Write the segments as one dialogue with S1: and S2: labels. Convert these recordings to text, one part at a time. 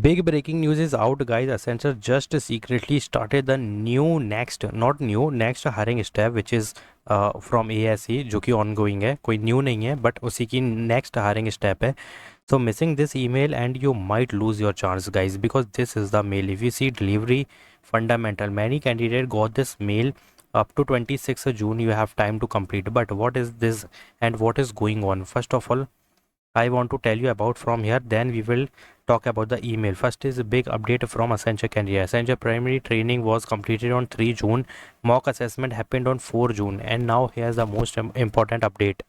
S1: Big breaking news is out, guys. Accenture just secretly started the new next, not new, next hiring step, which is from ASE, जो कि ongoing है, कोई new नहीं है, but उसी की next hiring step है. So missing this email and you might lose your chance, guys, because this is the mail. If you see delivery fundamental, many candidates got this mail up to 26th June. You have time to complete. But what is this and what is going on? First of all, I want to tell you about from here, then we will talk about the email. First is a big update from Accenture Canada. Accenture primary training was completed on 3 June. Mock assessment happened on 4 June. And now here's the most important update,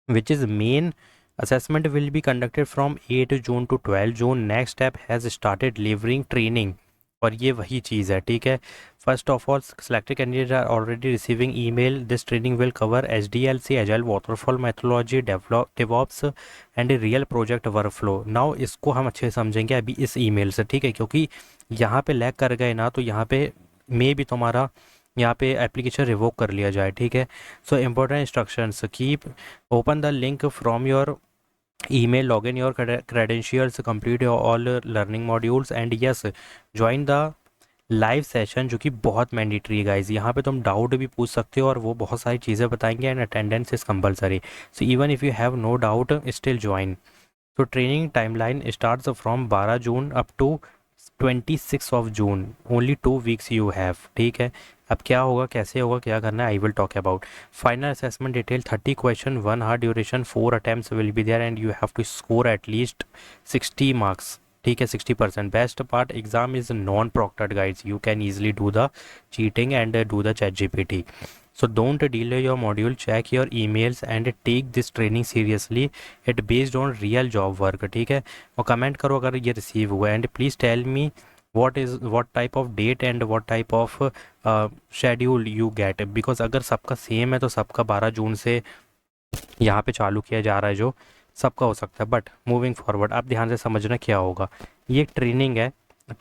S1: which is main assessment will be conducted from 8 June to 12 June. Next step has started delivering training. और ये वही चीज़ है, ठीक है. First of all, selected candidates are already receiving email. This training will cover HDLC, Agile Waterfall Methodology, DevOps and real project workflow. Now इसको हम अच्छे से समझेंगे अभी इस ईमेल से, ठीक है, क्योंकि यहाँ पे लैग कर गए ना तो यहाँ पे मे भी तुम्हारा यहाँ पे एप्लीकेशन रिवोक कर लिया जाए, ठीक है. So important instructions: keep open the link from your email, log in your credentials, complete your all learning modules and yes, join the live session, जो कि बहुत मैंडेटरी है गाइज. यहाँ पे तुम डाउट भी पूछ सकते हो और वो बहुत सारी चीज़ें बताएंगे and attendance is compulsory. So even if you have no doubt still join. तो training timeline starts from 12 June up to 26 June. Only 2 weeks you have, ठीक है. अब क्या होगा, कैसे होगा, क्या करना है, I will talk about. Final assessment detail: 30 question, 1 hour duration, 4 attempts will be there and you have to score at least 60 marks, ठीक है, 60%. Best part, exam is non proctored guys. You can easily do the cheating and do the ChatGPT. So don't delay your module, check your emails and take this training seriously. It based on real job work, ठीक है. और comment करो अगर ये receive हुआ and please tell me what type of date and what type of schedule you get, because अगर सबका same है तो सबका 12 जून से यहाँ पे चालू किया जा रहा है, जो सबका हो सकता है. बट मूविंग फॉरवर्ड, आप ध्यान से समझना क्या होगा. ये ट्रेनिंग है,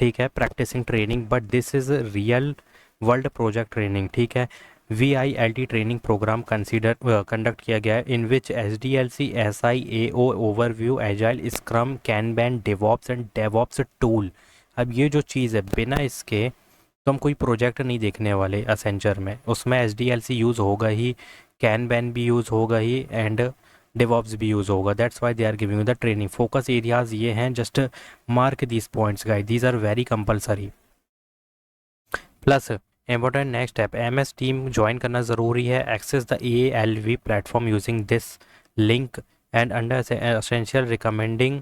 S1: ठीक है, practicing training, but this is real world project training, ठीक है. VILT ट्रेनिंग प्रोग्राम कंडक्ट किया गया है, in which HDLC, SIAO overview, agile, scrum, kanban, devops and devops tool. अब ये जो चीज़ है, बिना इसके तो हम कोई प्रोजेक्ट नहीं देखने वाले असेंचर में. उसमें HDLC यूज़ होगा ही, कैनबैन भी यूज़ होगा ही एंड डेवॉप्स भी यूज़ होगा. That's why they are giving the training. Focus areas ये हैं, just mark these points guys, these are very compulsory. Plus important next step, MS team join करना ज़रूरी है. Access the ALV platform using this link and under essential recommending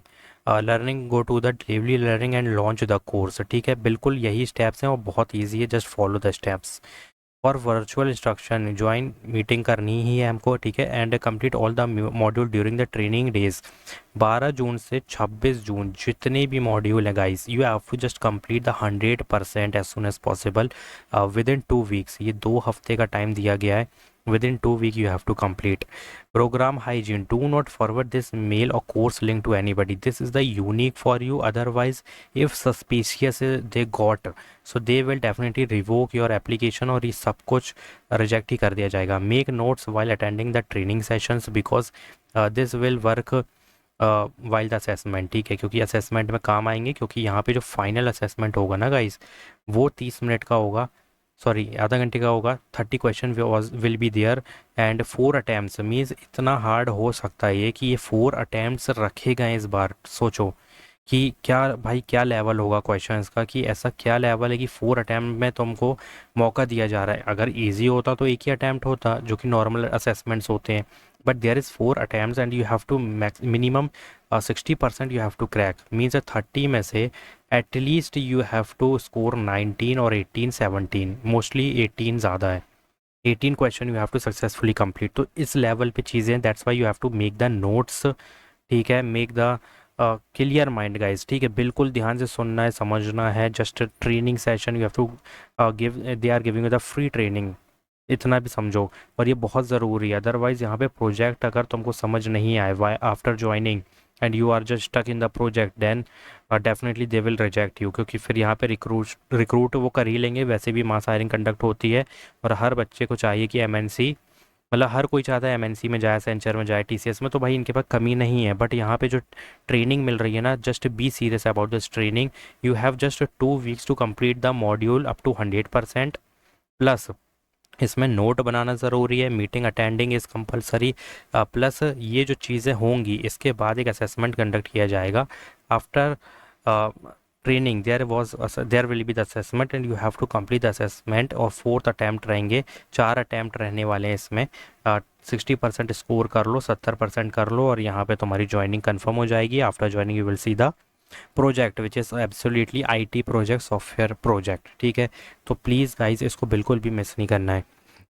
S1: learning go to the delivery learning and launch the course, ठीक है. बिल्कुल यही steps हैं और बहुत ईजी है, जस्ट फॉलो द स्टेप्स. और वर्चुअल इंस्ट्रक्शन ज्वाइन मीटिंग करनी ही है हमको, ठीक है. And complete all the module during the training days. 12 जून से 26 जून जितने भी मॉड्यूल है guys, you have to just complete the 100% as soon as possible within 2 weeks. ये 2 हफ्ते का टाइम दिया गया है. Within 2 weeks you have to complete. Program hygiene: do not forward this mail or course link to anybody. This is the unique for you. Otherwise, if suspicious they got, so they will definitely revoke your application और ये सब कुछ reject ही कर दिया जाएगा. Make notes while attending the training sessions because this will work while the assessment, ठीक है, क्योंकि assessment में काम आएंगे. क्योंकि यहाँ पे जो final assessment होगा ना गाइस, वो 30 मिनट का होगा, सॉरी आधा घंटे का होगा. 30 question will be there and 4 attempts. Means इतना हार्ड हो सकता है ये कि ये 4 अटैम्प्ट्स रखे गए इस बार. सोचो कि क्या भाई, क्या लेवल होगा क्वेश्चंस का, कि ऐसा क्या लेवल है कि 4 अटैम्प्ट में तुमको मौका दिया जा रहा है. अगर इजी होता तो एक ही अटैम्प्ट होता, जो कि नॉर्मल असेसमेंट्स होते हैं. But there is 4 attempts and you have to minimum 60% you have to crack. Means 30 में से at least you have to score 19 और 18, 17, मोस्टली 18 ज़्यादा है. 18 question you have to successfully complete. तो इस लेवल पे चीज़ें, that's why you have to make the notes, ठीक है. Make the clear mind guys, ठीक है. बिल्कुल ध्यान से सुनना है, समझना है. Just training session you have to give, they are giving the free training, इतना भी समझो. और ये बहुत ज़रूरी है. अदरवाइज़ यहाँ पे प्रोजेक्ट अगर तुमको समझ नहीं आए after joining and you are just stuck in the project, then definitely they will reject you. क्योंकि फिर यहाँ पे रिक्रूट वो कर ही लेंगे. वैसे भी मास हायरिंग कंडक्ट होती है और हर बच्चे को चाहिए कि MNC मतलब हर कोई चाहता है एमएनसी में जाए, सेंचर में जाए, टीसीएस में, तो भाई इनके पास कमी नहीं है। बट यहाँ पे जो ट्रेनिंग मिल रही है ना, just be serious about this training. You have just 2 weeks to complete the module up to 100%। Plus इसमें नोट बनाना ज़रूरी है, meeting attending is compulsory. Plus ये जो चीज़ें होंगी इसके बाद एक असेसमेंट कंडक्ट किया जाएगा। After training there will be the assessment and you have to complete the assessment. और 4th अटैम्प्ट रहेंगे, 4 अटैम्प्ट रहने वाले हैं इसमें। 60% स्कोर कर लो, 70% कर लो, और यहाँ पे तुम्हारी ज्वाइनिंग कंफर्म हो जाएगी। After joining you will see the project which is absolutely IT project, software project, ठीक है। तो प्लीज़ गाइज इसको बिल्कुल भी मिस नहीं करना है।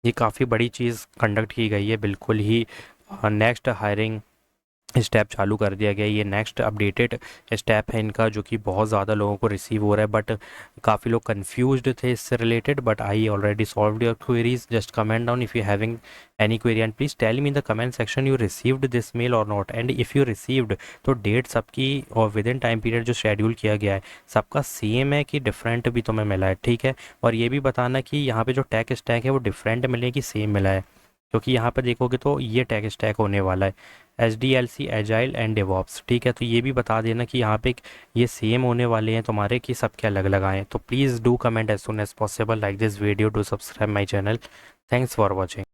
S1: ये काफ़ी बड़ी चीज़ कंडक्ट की गई है, बिल्कुल ही नेक्स्ट हायरिंग स्टेप चालू कर दिया गया है। ये नेक्स्ट अपडेटेड स्टेप है इनका, जो कि बहुत ज़्यादा लोगों को रिसीव हो रहा है। बट काफ़ी लोग कंफ्यूज्ड थे इससे related, but I already solved your queries. Just comment down if you having any query and please tell me in the comment section you received this mail और not. And if you received, तो date सबकी और within time period जो schedule किया गया है सबका same है कि डिफरेंट भी तुम्हें मिला है, ठीक है। और ये भी बताना कि यहाँ पे जो टेक स्टैक है वो डिफरेंट मिले कि सेम मिला है, क्योंकि यहाँ पर देखोगे तो ये टेक स्टैक होने वाला है SDLC, एजाइल एंड डेवॉप्स, ठीक है। तो ये भी बता देना कि यहाँ पे ये सेम होने वाले हैं तुम्हारे कि सबके अलग अलग आए हैं। तो please do comment as soon as possible, like this video, do subscribe my channel. Thanks for watching.